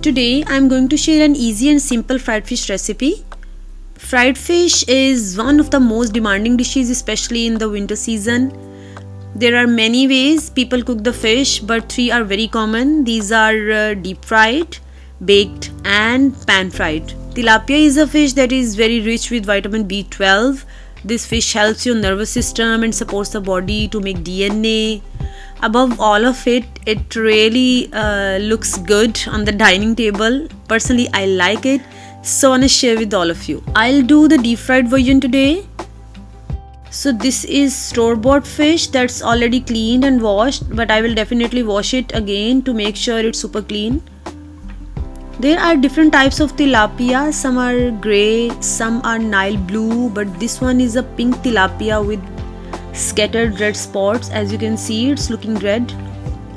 Today I am going to share an easy and simple fried fish recipe. Fried fish is one of the most demanding dishes, especially in the winter season. There are many ways people cook the fish, but three are very common. These are deep fried, baked and pan fried. Tilapia is a fish that is very rich with vitamin B12. This fish helps your nervous system and supports the body to make DNA. Above all of it, it really looks good on the dining table. Personally, I like it, so I want to share with all of you. I'll do the deep fried version today. So this is store-bought fish that's already cleaned and washed, but I will definitely wash it again to make sure it's super clean. There are different types of tilapia. Some are grey, some are Nile blue, but this one is a pink tilapia with scattered red spots. As you can see, it's looking red.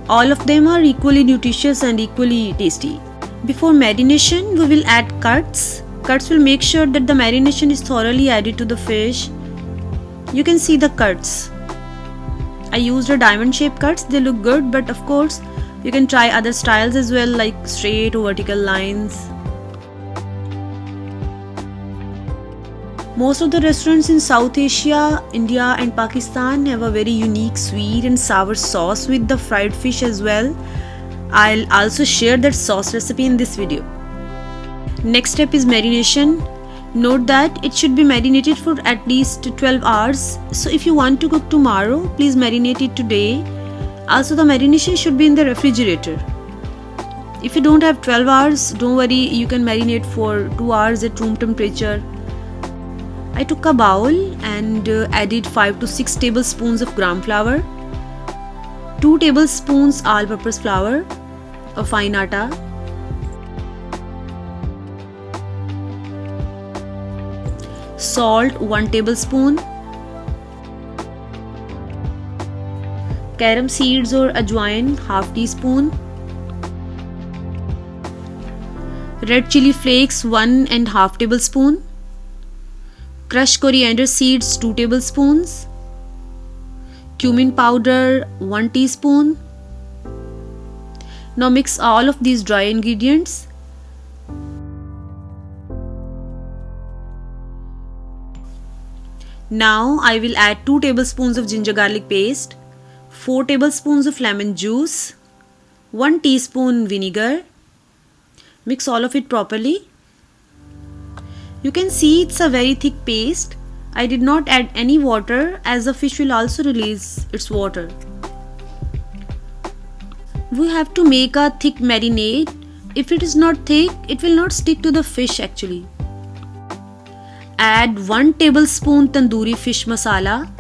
All of them are equally nutritious and equally tasty. Before marination, we will add cuts. Cuts will make sure that the marination is thoroughly added to the fish. You can see the cuts. I used a diamond shaped cuts. They look good, but of course you can try other styles as well, like straight or vertical lines. Most of the restaurants in South Asia, India and Pakistan have a very unique sweet and sour sauce with the fried fish as well. I'll also share that sauce recipe in this video. Next step is marination. Note that it should be marinated for at least 12 hours. So if you want to cook tomorrow, please marinate it today. Also, the marination should be in the refrigerator. If you don't have 12 hours, don't worry, you can marinate for 2 hours at room temperature. I took a bowl and added 5 to 6 tablespoons of gram flour, 2 tablespoons all-purpose flour, a fine atta, salt 1 tablespoon, carom seeds or ajwain half teaspoon, red chili flakes 1.5 tablespoon, crushed coriander seeds 2 tablespoons, cumin powder 1 teaspoon. Now mix all of these dry ingredients. Now I will add 2 tablespoons of ginger garlic paste, 4 tablespoons of lemon juice, 1 teaspoon vinegar. Mix all of it properly. You can see it's a very thick paste. I did not add any water as the fish will also release its water. We have to make a thick marinade. If it is not thick, it will not stick to the fish actually. Add 1 tablespoon tandoori fish masala.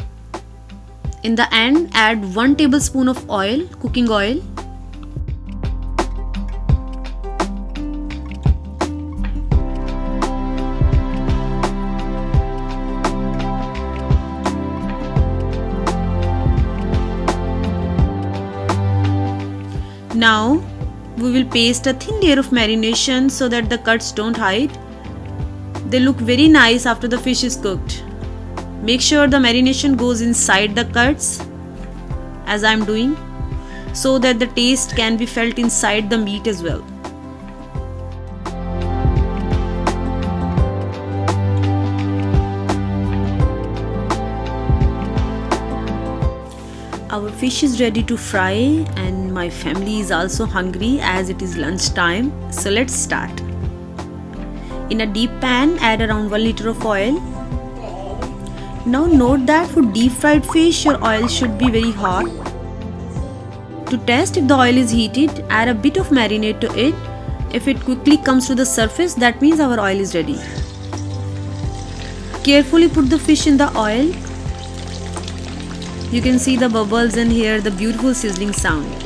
In the end, add 1 tablespoon of oil, cooking oil. Now we will paste a thin layer of marination so that the cuts don't hide. They look very nice after the fish is cooked. Make sure the marination goes inside the cuts, as I am doing, so that the taste can be felt inside the meat as well. Our fish is ready to fry and my family is also hungry as it is lunch time. So let's start. In a deep pan, add around 1 liter of oil. Now note that for deep fried fish, your oil should be very hot. To test if the oil is heated, add a bit of marinade to it. If it quickly comes to the surface, that means our oil is ready. Carefully put the fish in the oil. You can see the bubbles and hear the beautiful sizzling sound.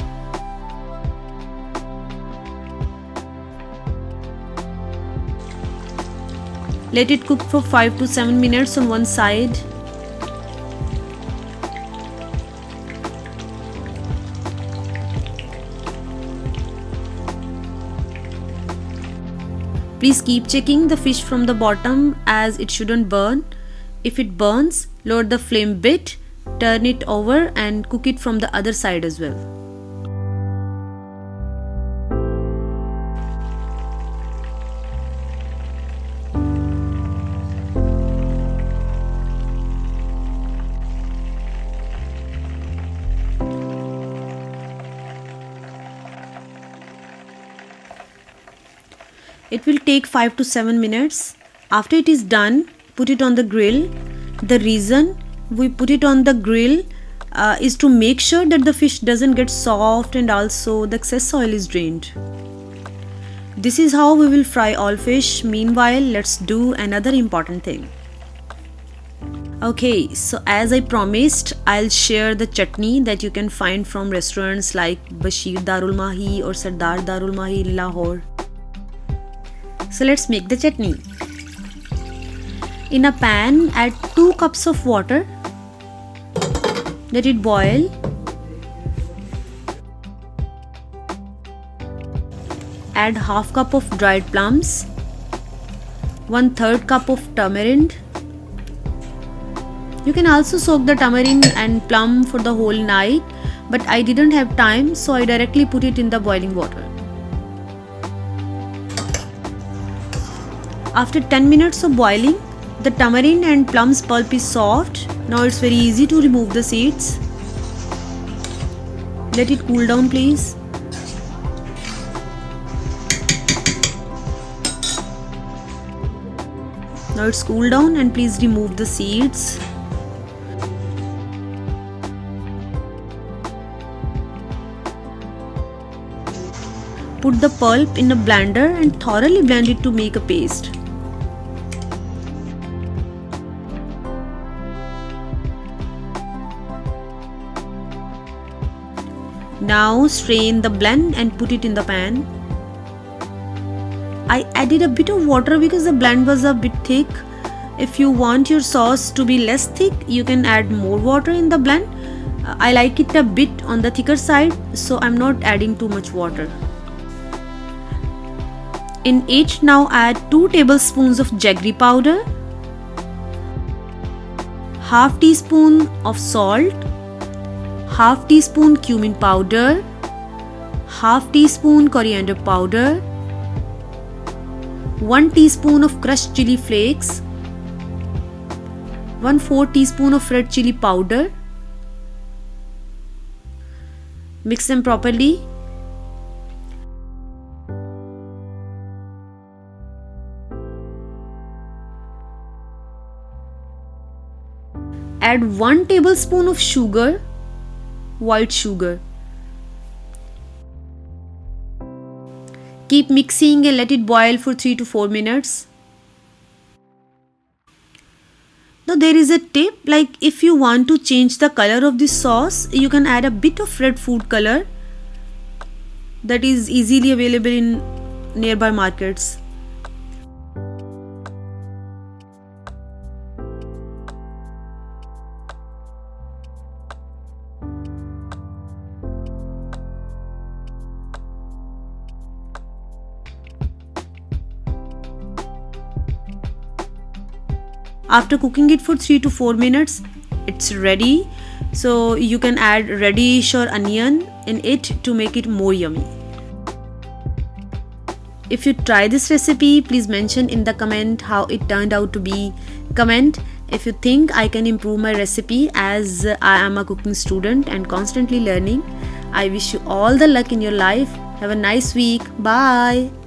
Let it cook for 5 to 7 minutes on one side. Please keep checking the fish from the bottom as it shouldn't burn. If it burns, lower the flame bit, turn it over and cook it from the other side as well. It will take 5 to 7 minutes. After it is done, put it on the grill. The reason we put it on the grill is to make sure that the fish doesn't get soft and also the excess oil is drained. This is how we will fry all fish. Meanwhile, let's do another important thing. Okay, so as I promised, I'll share the chutney that you can find from restaurants like Basheer Darul Mahi or Sardar Darul Mahi in Lahore. So let's make the chutney. In a pan, add 2 cups of water. Let it boil. Add half cup of dried plums, 1/3 cup of tamarind. You can also soak the tamarind and plum for the whole night, but I didn't have time, so I directly put it in the boiling water. After 10 minutes of boiling, the tamarind and plums pulp is soft. Now it's very easy to remove the seeds. Let it cool down, please. Now it's cooled down and please remove the seeds. Put the pulp in a blender and thoroughly blend it to make a paste. Now strain the blend and put it in the pan. I added a bit of water because the blend was a bit thick. If you want your sauce to be less thick, you can add more water in the blend. I like it a bit on the thicker side, so I'm not adding too much water. In it, now add 2 tablespoons of jaggery powder, half teaspoon of salt, half teaspoon cumin powder, half teaspoon coriander powder, 1 teaspoon of crushed chili flakes, 1/4 teaspoon of red chili powder. Mix them properly. Add 1 tablespoon of sugar, white sugar. Keep mixing and let it boil for 3 to 4 minutes. Now there is a tip, like if you want to change the color of this sauce, you can add a bit of red food color that is easily available in nearby markets. After cooking it for 3 to 4 minutes, it's ready. So you can add radish or onion in it to make it more yummy. If you try this recipe, please mention in the comment how it turned out to be. Comment if you think I can improve my recipe, as I am a cooking student and constantly learning. I wish you all the luck in your life. Have a nice week. Bye.